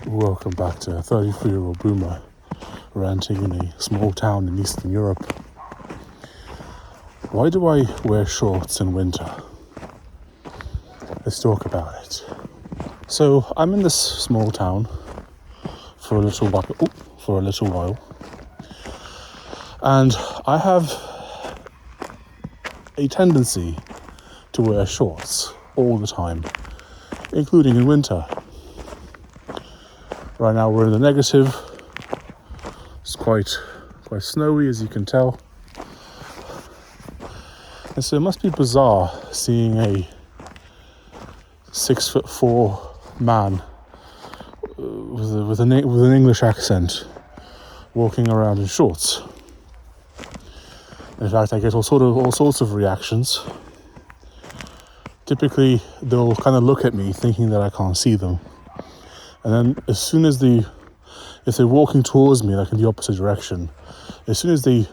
Welcome back to a 33-year-old boomer ranting in a small town in Eastern Europe. Why do I wear shorts in winter? Let's talk about it. So I'm in this small town for a little while, and I have a tendency to wear shorts all the time, including in winter. Right now we're in the negative. It's quite snowy, as you can tell. And so it must be bizarre seeing a 6'4" man with an English accent walking around in shorts. In fact, I get all sorts of reactions. Typically, they'll kind of look at me thinking that I can't see them. And then if they're walking towards me, like in the opposite direction, as soon as they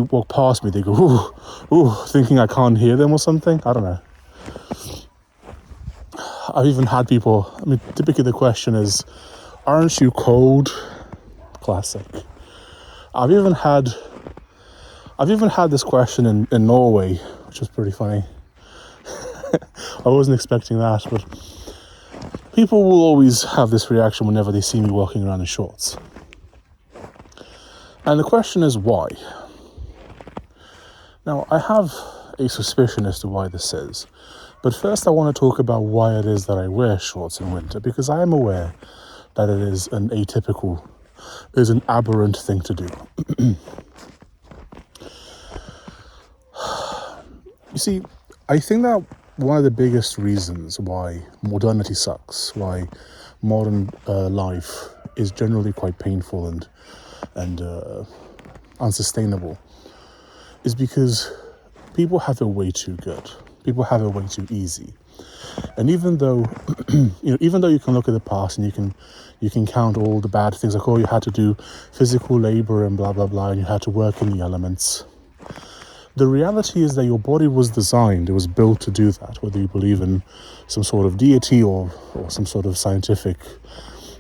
walk past me, they go, ooh, thinking I can't hear them or something. I don't know. I've even had people, typically the question is, aren't you cold? Classic. I've even had this question in Norway, which was pretty funny. I wasn't expecting that, but people will always have this reaction whenever they see me walking around in shorts. And the question is why? Now, I have a suspicion as to why this is. But first I want to talk about why it is that I wear shorts in winter, because I am aware that it is an aberrant thing to do. You see, I think that one of the biggest reasons why modernity sucks, why modern life is generally quite painful and unsustainable, is because people have it way too good. People have it way too easy. And even though you can look at the past and you can count all the bad things, like, oh, you had to do physical labor and blah, blah, blah, and you had to work in the elements. The reality is that your body was designed, it was built to do that, whether you believe in some sort of deity or some sort of scientific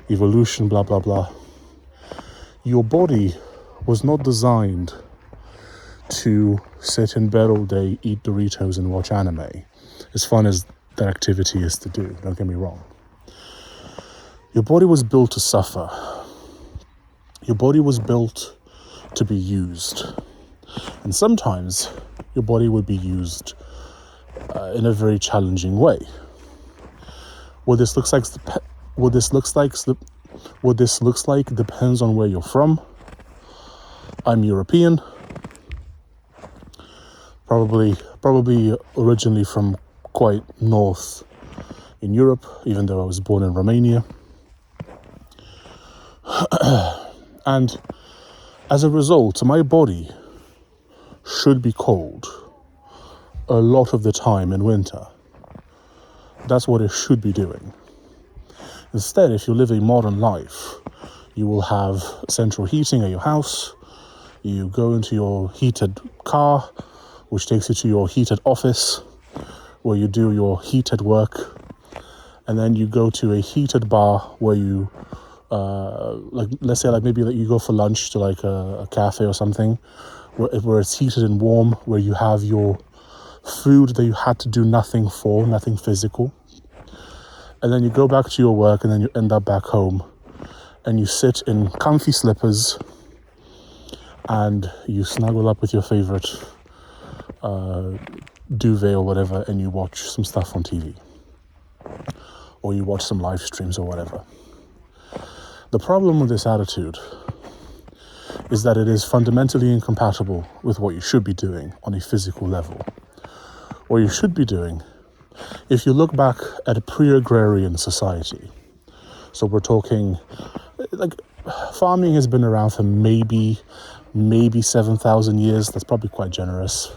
evolution, blah, blah, blah. Your body was not designed to sit in bed all day, eat Doritos and watch anime. As fun as that activity is to do, don't get me wrong. Your body was built to suffer. Your body was built to be used. And sometimes your body would be used in a very challenging way. What this looks like depends on where you're from. I'm European. Probably originally from quite north in Europe, even though I was born in Romania. And as a result, my body should be cold a lot of the time in winter. That's what it should be doing. Instead, if you live a modern life, you will have central heating at your house. You go into your heated car, which takes you to your heated office, where you do your heated work, and then you go to a heated bar where you, let's say maybe you go for lunch to a cafe or something, where it's heated and warm, where you have your food that you had to do nothing for, nothing physical, and then you go back to your work, and then you end up back home, and you sit in comfy slippers, and you snuggle up with your favorite duvet or whatever, and you watch some stuff on TV, or you watch some live streams or whatever. The problem with this attitude is that it is fundamentally incompatible with what you should be doing on a physical level. What you should be doing, if you look back at a pre-agrarian society, so we're talking, farming has been around for maybe 7,000 years. That's probably quite generous.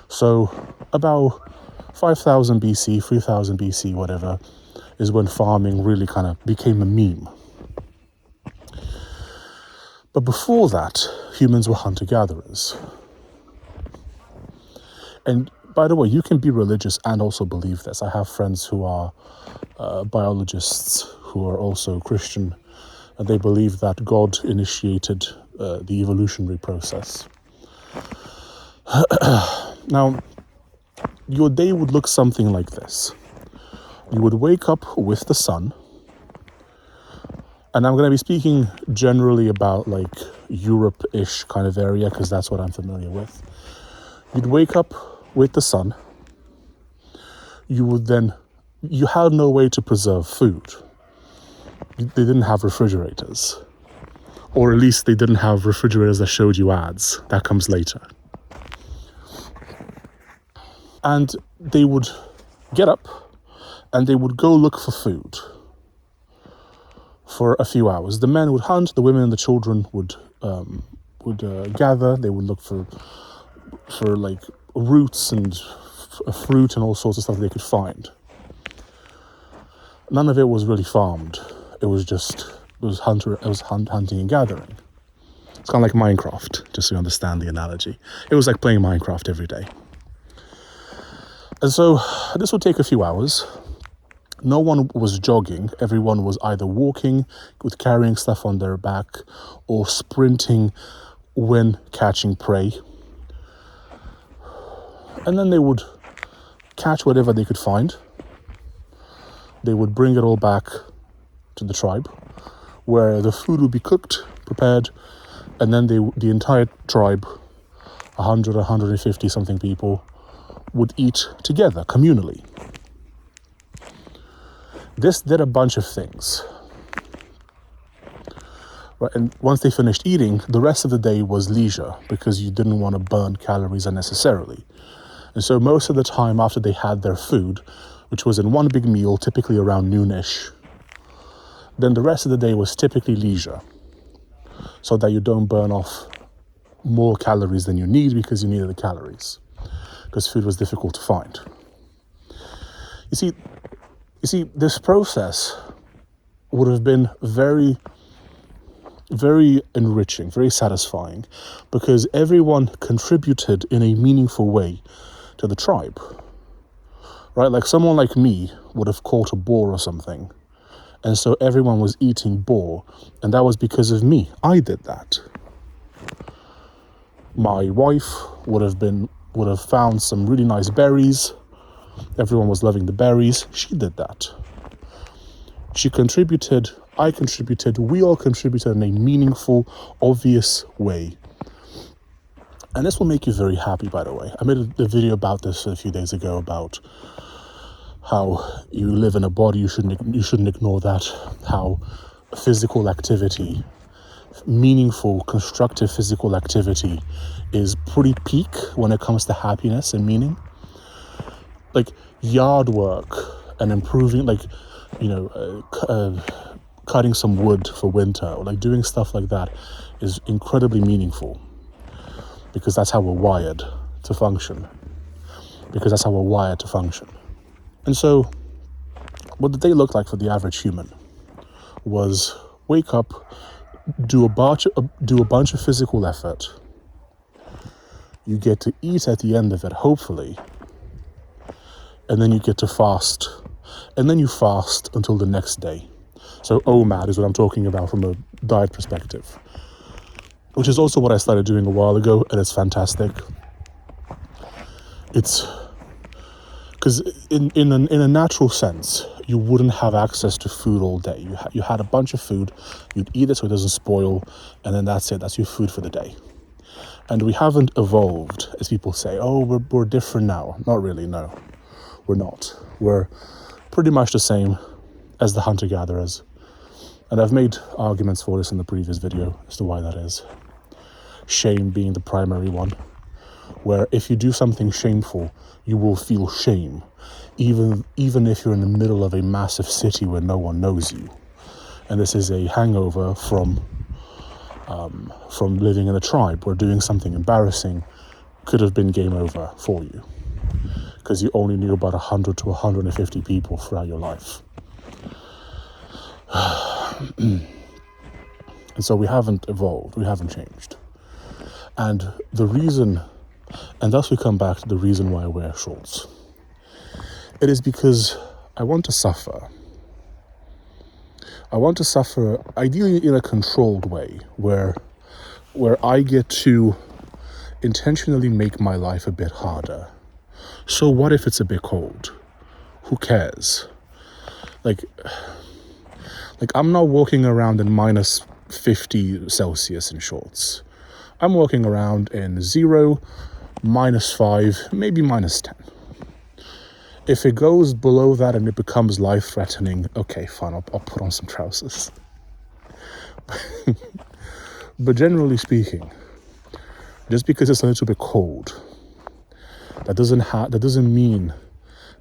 So about 5,000 BC, 3,000 BC, whatever, is when farming really kind of became a meme. But before that, humans were hunter-gatherers. And by the way, you can be religious and also believe this. I have friends who are biologists who are also Christian, and they believe that God initiated the evolutionary process. Now, your day would look something like this. You would wake up with the sun, and I'm going to be speaking generally about like Europe-ish kind of area because that's what I'm familiar with. You'd wake up with the sun. You had no way to preserve food. They didn't have refrigerators. Or at least they didn't have refrigerators that showed you ads. That comes later. And they would get up and they would go look for food for a few hours. The men would hunt, the women and the children would gather. They would look for like roots and fruit and all sorts of stuff they could find. None of it was really farmed. It was hunting and gathering. It's kind of like Minecraft, just so you understand the analogy. It was like playing Minecraft every day. And so this would take a few hours. No one was jogging. Everyone was either walking with carrying stuff on their back or sprinting when catching prey. And then they would catch whatever they could find. They would bring it all back to the tribe, where the food would be cooked, prepared, and then the entire tribe, 100, 150 something people, would eat together, communally. This did a bunch of things. Right, and once they finished eating, the rest of the day was leisure because you didn't want to burn calories unnecessarily. And so most of the time after they had their food, which was in one big meal, typically around noonish, then the rest of the day was typically leisure, so that you don't burn off more calories than you need because you needed the calories, because food was difficult to find. You see, this process would have been very, very enriching, very satisfying, because everyone contributed in a meaningful way to the tribe. Right? Like someone like me would have caught a boar or something, and so everyone was eating boar, and that was because of me. I did that. My wife would have found some really nice berries. Everyone was loving the berries. She did that. She contributed, I contributed, we all contributed in a meaningful, obvious way. And this will make you very happy, by the way. I made a video about this a few days ago about how you live in a body, you shouldn't ignore that, how physical activity, meaningful, constructive physical activity is pretty peak when it comes to happiness and meaning. Like yard work and improving, like, cutting some wood for winter, or like doing stuff like that is incredibly meaningful, because that's how we're wired to function. And so what the day looked like for the average human was wake up, do a bunch of physical effort. You get to eat at the end of it, hopefully, and then you get to fast, and then you fast until the next day. So OMAD is what I'm talking about from a diet perspective, which is also what I started doing a while ago, and it's fantastic. It's because in a natural sense, you wouldn't have access to food all day. You had a bunch of food, you'd eat it so it doesn't spoil, and then that's it. That's your food for the day. And we haven't evolved, as people say. Oh, we're different now. Not really, no. We're not. We're pretty much the same as the hunter-gatherers. And I've made arguments for this in the previous video as to why that is. Shame being the primary one, where if you do something shameful, you will feel shame, even if you're in the middle of a massive city where no one knows you. And this is a hangover from living in a tribe where doing something embarrassing could have been game over for you, because you only knew about 100 to 150 people throughout your life. And so we haven't evolved, we haven't changed. And the reason, And thus we come back to the reason why I wear shorts. It is because I want to suffer. I want to suffer ideally in a controlled way where I get to intentionally make my life a bit harder. So what if it's a bit cold? Who cares? Like I'm not walking around in minus 50 Celsius in shorts. I'm walking around in 0, -5, maybe -10. If it goes below that and it becomes life-threatening, okay, fine, I'll put on some trousers. But generally speaking, just because it's a little bit cold, that doesn't mean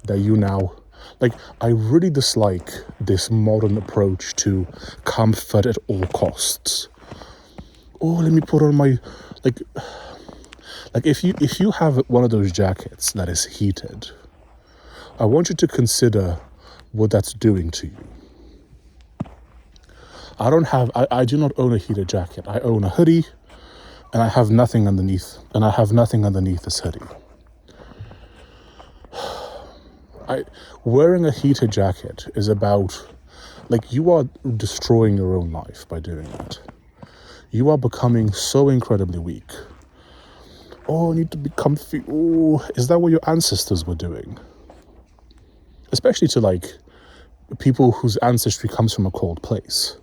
that you now, like, I really dislike this modern approach to comfort at all costs. Oh, let me put on my, like if you have one of those jackets that is heated, I want you to consider what that's doing to you. I do not own a heated jacket. I own a hoodie, and I have nothing underneath this hoodie. Wearing a heated jacket is about, like, you are destroying your own life by doing that. You are becoming so incredibly weak. Oh, I need to be comfy. Oh, is that what your ancestors were doing? Especially to, like, people whose ancestry comes from a cold place.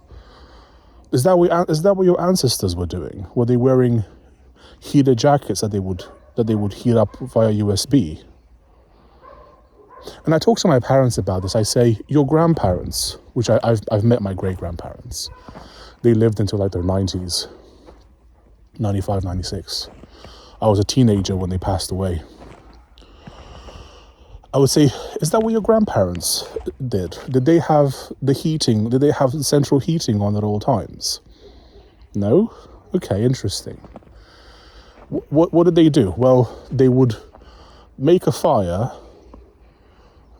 Is that what your ancestors were doing? Were they wearing heated jackets that they would heat up via USB? And I talk to my parents about this. I say, your grandparents, which I've met my great-grandparents, they lived until like their 90s, 95, 96. I was a teenager when they passed away. I would say, is that what your grandparents did? Did they have the heating? Did they have central heating on at all times? No? Okay, interesting. What did they do? Well, they would make a fire,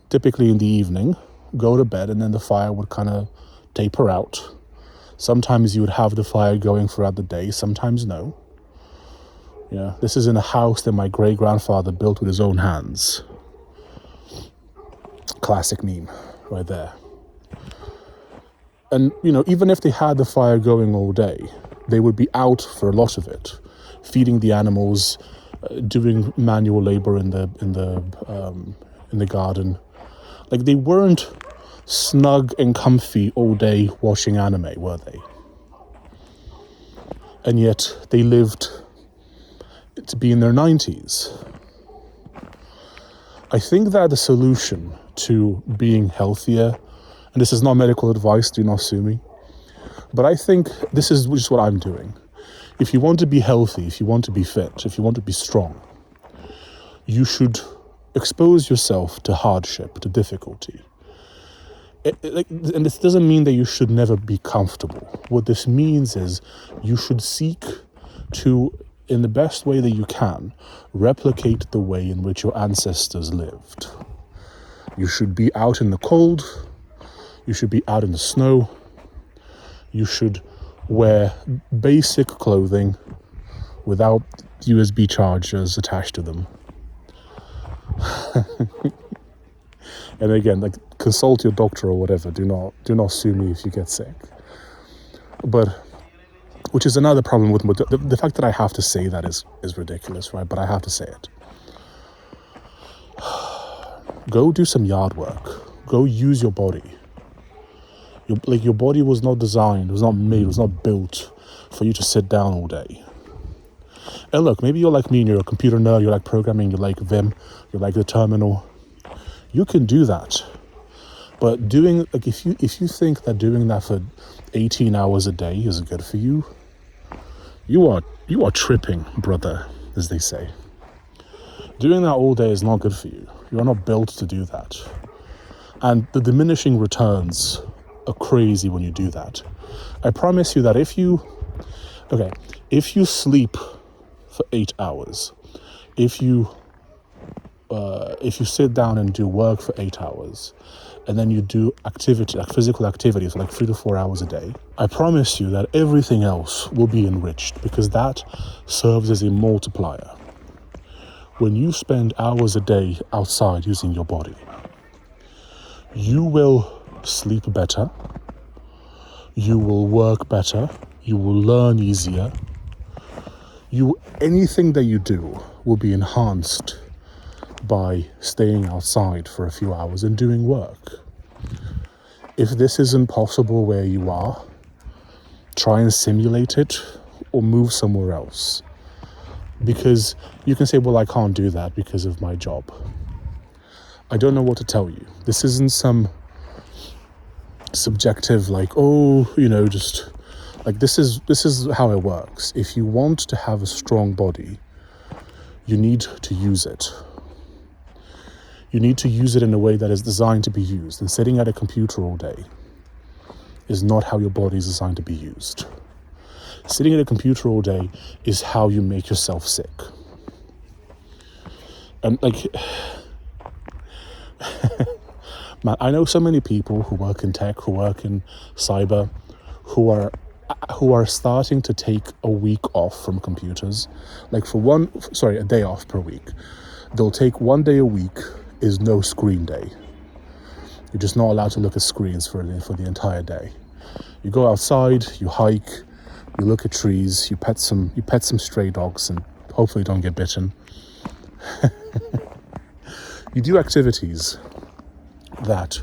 typically in the evening, go to bed, and then the fire would kind of taper out. Sometimes you would have the fire going throughout the day, sometimes no. Yeah, this is in a house that my great-grandfather built with his own hands. Classic meme right there. And, even if they had the fire going all day, they would be out for a lot of it, feeding the animals, doing manual labor in the garden. Like, they weren't snug and comfy all day watching anime, were they? And yet they lived to be in their 90s. I think that the solution to being healthier, and this is not medical advice, do not sue me, but I think this is just what I'm doing. If you want to be healthy, if you want to be fit, if you want to be strong, you should expose yourself to hardship, to difficulty. And this doesn't mean that you should never be comfortable. What this means is you should seek to, in the best way that you can, replicate the way in which your ancestors lived. You should be out in the cold. You should be out in the snow. You should wear basic clothing without USB chargers attached to them. And again, like, consult your doctor or whatever. Do not sue me if you get sick. But, which is another problem with the fact that I have to say that is ridiculous, right? But I have to say it. Go do some yard work. Go use your body. Your body was not designed, was not made, was not built for you to sit down all day. And look, maybe you're like me and you're a computer nerd, you like programming, you like Vim, you like the terminal. You can do that. But if you think that doing that for 18 hours a day is good for you, you are tripping, brother, as they say. Doing that all day is not good for you. You're not built to do that. And the diminishing returns are crazy when you do that. I promise you that if you sleep for 8 hours, if you sit down and do work for 8 hours, and then you do activity, like physical activities, like 3 to 4 hours a day, I promise you that everything else will be enriched, because that serves as a multiplier. when you spend hours a day outside using your body, you will sleep better, you will work better, you will learn easier. Anything that you do will be enhanced by staying outside for a few hours and doing work. If this isn't possible where you are, try and simulate it or move somewhere else. Because you can say, well, I can't do that because of my job. I don't know what to tell you. This isn't some subjective, like, just like this is how it works. If you want to have a strong body, you need to use it. You need to use it in a way that is designed to be used. And sitting at a computer all day is not how your body is designed to be used. Sitting at a computer all day is how you make yourself sick. And man, I know so many people who work in tech, who work in cyber, who are starting to take a week off from computers. Like a day off per week. They'll take 1 day a week is no screen day. You're just not allowed to look at screens for the entire day. You go outside, you hike, you look at trees, you pet some stray dogs and hopefully don't get bitten. You do activities that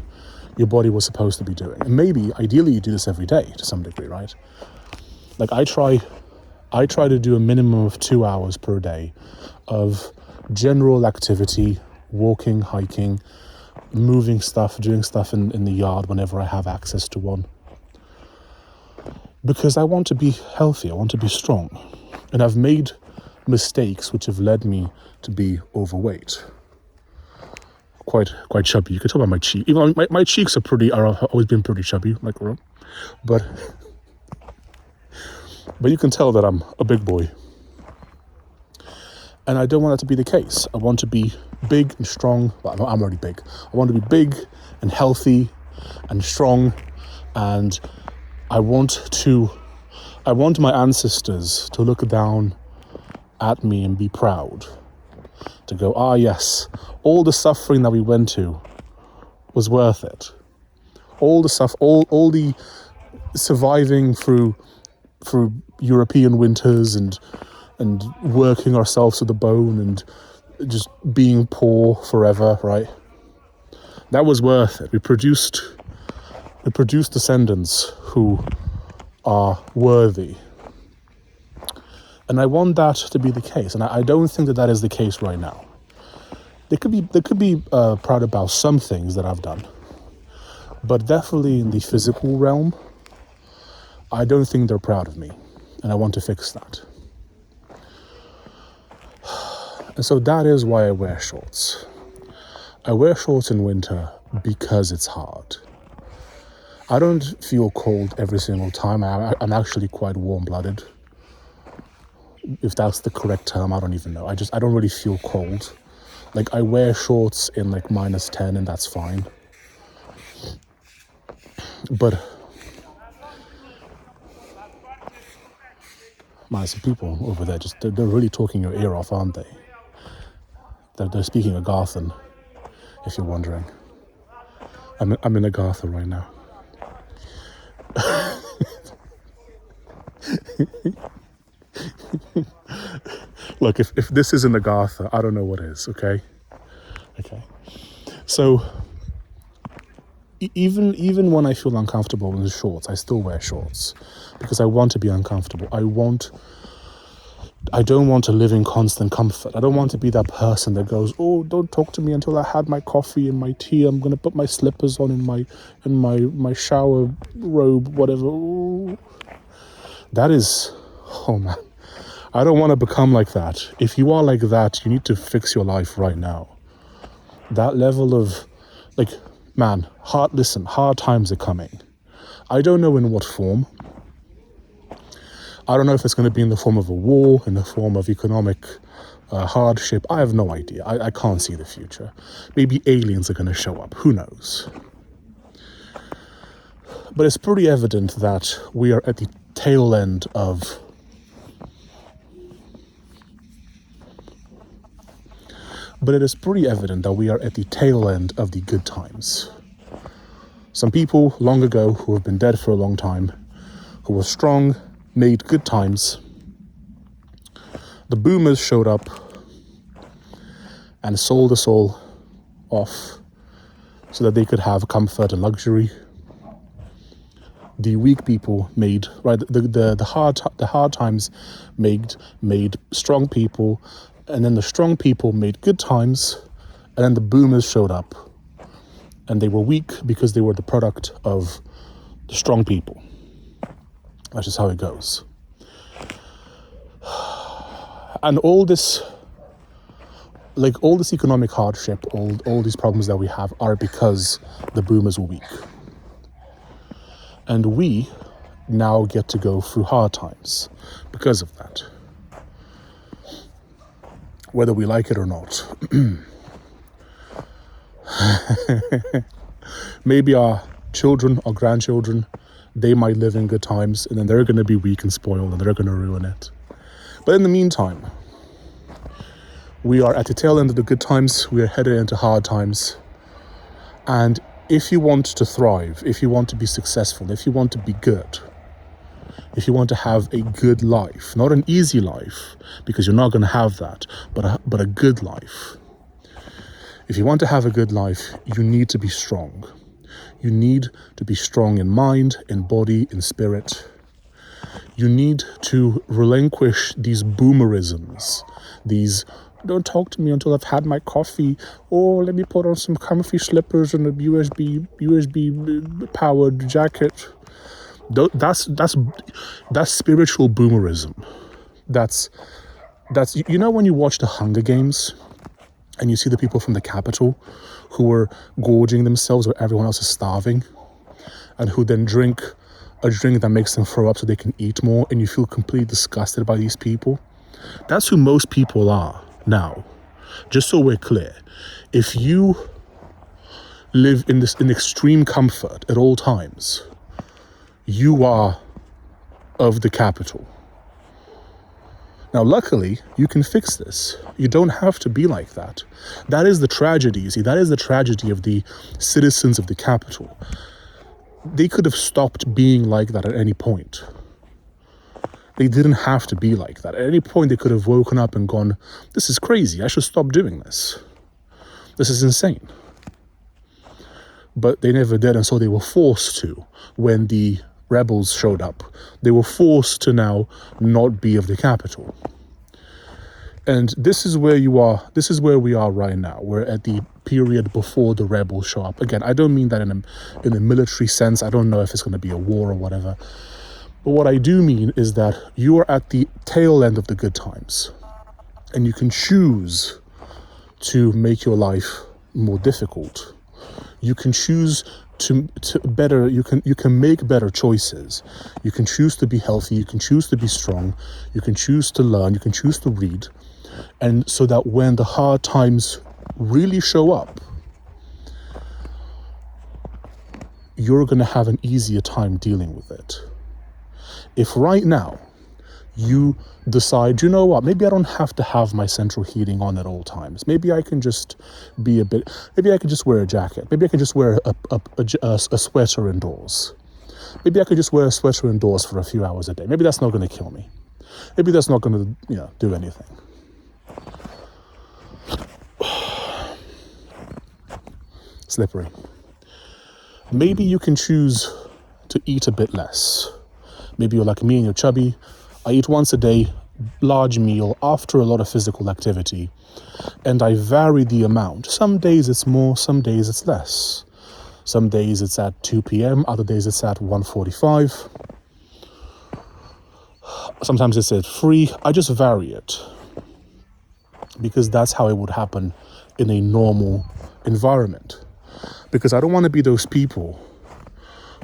your body was supposed to be doing. And maybe, ideally, you do this every day to some degree, right? Like I try to do a minimum of 2 hours per day of general activity, walking, hiking, moving stuff, doing stuff in the yard whenever I have access to one. Because I want to be healthy, I want to be strong. And I've made mistakes which have led me to be overweight. Quite chubby. You can tell by my cheek. Even my cheeks are always been pretty chubby, but you can tell that I'm a big boy. And I don't want that to be the case. I want to be big and strong. Well, I'm already big. I want to be big and healthy and strong. And I want my ancestors to look down at me and be proud. To go, yes, all the suffering that we went to was worth it. All the surviving through European winters and working ourselves to the bone and just being poor forever, right? That was worth it. We produced descendants who are worthy. And I want that to be the case. And I don't think that is the case right now. They could be proud about some things that I've done. But definitely in the physical realm, I don't think they're proud of me. And I want to fix that. And so that is why I wear shorts. I wear shorts in winter because it's hard. I don't feel cold every single time. I'm actually quite warm-blooded. If that's the correct term, I don't even know. I don't really feel cold. Like I wear shorts in like -10 and that's fine. But man, some people over there they're really talking your ear off, aren't they? They're speaking Agarthan, if you're wondering. I'm in Agartha right now. Look, if this isn't Agartha, I don't know what is, okay? Okay. So even when I feel uncomfortable in shorts, I still wear shorts because I want to be uncomfortable. I don't want to live in constant comfort. I don't want to be that person that goes, oh, don't talk to me until I had my coffee and my tea. I'm going to put my slippers on in my shower robe, whatever. Ooh. That is, oh man, I don't want to become like that. If you are like that, you need to fix your life right now. That level of, like, man, hard times are coming. I don't know in what form. I don't know if it's going to be in the form of a war, in the form of economic hardship. I have no idea. I can't see the future. Maybe aliens are going to show up. Who knows? But it's pretty evident that we are at the tail end of But it is pretty evident that we are at the tail end of the good times. Some people long ago who have been dead for a long time, who were strong, made good times. The boomers showed up and sold us all off so that they could have comfort and luxury. The weak people made, right, the hard times made strong people, and then the strong people made good times, and then the boomers showed up, and they were weak because they were the product of the strong people. That's just how it goes. And all this economic hardship, all these problems that we have are because the boomers were weak. And we now get to go through hard times because of that. Whether we like it or not. Maybe our children, our grandchildren, they might live in good times, and then they're going to be weak and spoiled, and they're going to ruin it. But in the meantime, we are at the tail end of the good times. We are headed into hard times. And if you want to thrive, if you want to be successful, if you want to be good, if you want to have a good life, not an easy life, because you're not going to have that, but a good life. If you want to have a good life, you need to be strong. You need to be strong in mind, in body, in spirit. You need to relinquish these boomerisms, these don't talk to me until I've had my coffee. Oh, let me put on some comfy slippers and a USB powered jacket. That's spiritual boomerism. That's you know when you watch the Hunger Games and you see the people from the Capitol who are gorging themselves where everyone else is starving, and who then drink a drink that makes them throw up so they can eat more, and you feel completely disgusted by these people. That's who most people are now. Just so we're clear, if you live in extreme comfort at all times, you are of the capital. Now, luckily, you can fix this. You don't have to be like that. That is the tragedy, you see. That is the tragedy of the citizens of the capital. They could have stopped being like that at any point. They didn't have to be like that. At any point, they could have woken up and gone, this is crazy. I should stop doing this. This is insane. But they never did, and so they were forced to when the rebels showed up. They were forced to now not be of the capital. And this is where you are. This is where we are right now. We're at the period before the rebels show up. Again, I don't mean that in a military sense. I don't know if it's going to be a war or whatever. But what I do mean is that you are at the tail end of the good times, and you can choose to make your life more difficult. You can choose to better. You can make better choices. You can choose to be healthy. You can choose to be strong. You can choose to learn. You can choose to read, and so that when the hard times really show up, you're going to have an easier time dealing with it. If right now you decide, you know what, maybe I don't have to have my central heating on at all times. Maybe I can just maybe I can just wear a jacket. Maybe I can just wear a sweater indoors. Maybe I could just wear a sweater indoors for a few hours a day. Maybe that's not going to kill me. Maybe that's not going to, do anything. Slippery. Maybe you can choose to eat a bit less. Maybe you're like me and you're chubby. I eat once a day, large meal after a lot of physical activity, and I vary the amount. Some days it's more, some days it's less. Some days it's at 2 p.m., other days it's at 1:45. Sometimes it's at 3. I just vary it because that's how it would happen in a normal environment. Because I don't want to be those people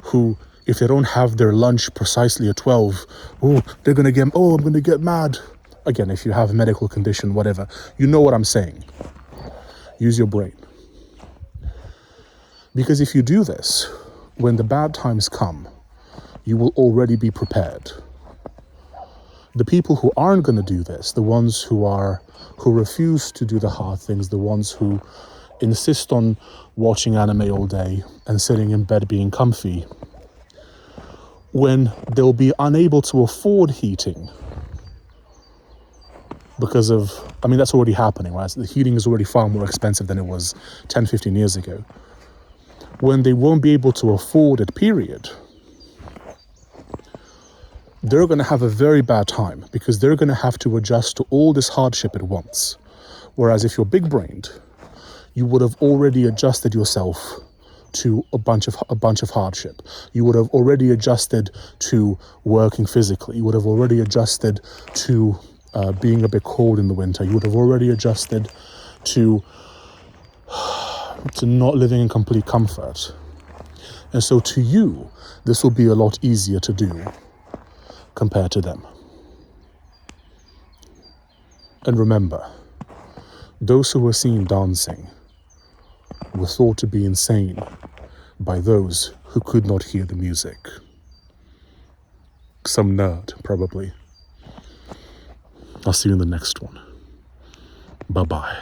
who, if they don't have their lunch precisely at 12, I'm going to get mad. Again, if you have a medical condition, whatever, you know what I'm saying. Use your brain. Because if you do this, when the bad times come, you will already be prepared. The people who aren't going to do this, the ones who refuse to do the hard things, the ones who insist on watching anime all day and sitting in bed being comfy, when they'll be unable to afford heating because of, I mean, that's already happening, right? The heating is already far more expensive than it was 10, 15 years ago. When they won't be able to afford it, period, they're going to have a very bad time because they're going to have to adjust to all this hardship at once. Whereas if you're big-brained, you would have already adjusted yourself to a bunch of hardship. You would have already adjusted to working physically. You would have already adjusted to being a bit cold in the winter. You would have already adjusted to not living in complete comfort. And so to you, this will be a lot easier to do compared to them. And remember, those who were seen dancing were thought to be insane by those who could not hear the music. Some nerd, probably. I'll see you in the next one. Bye-bye.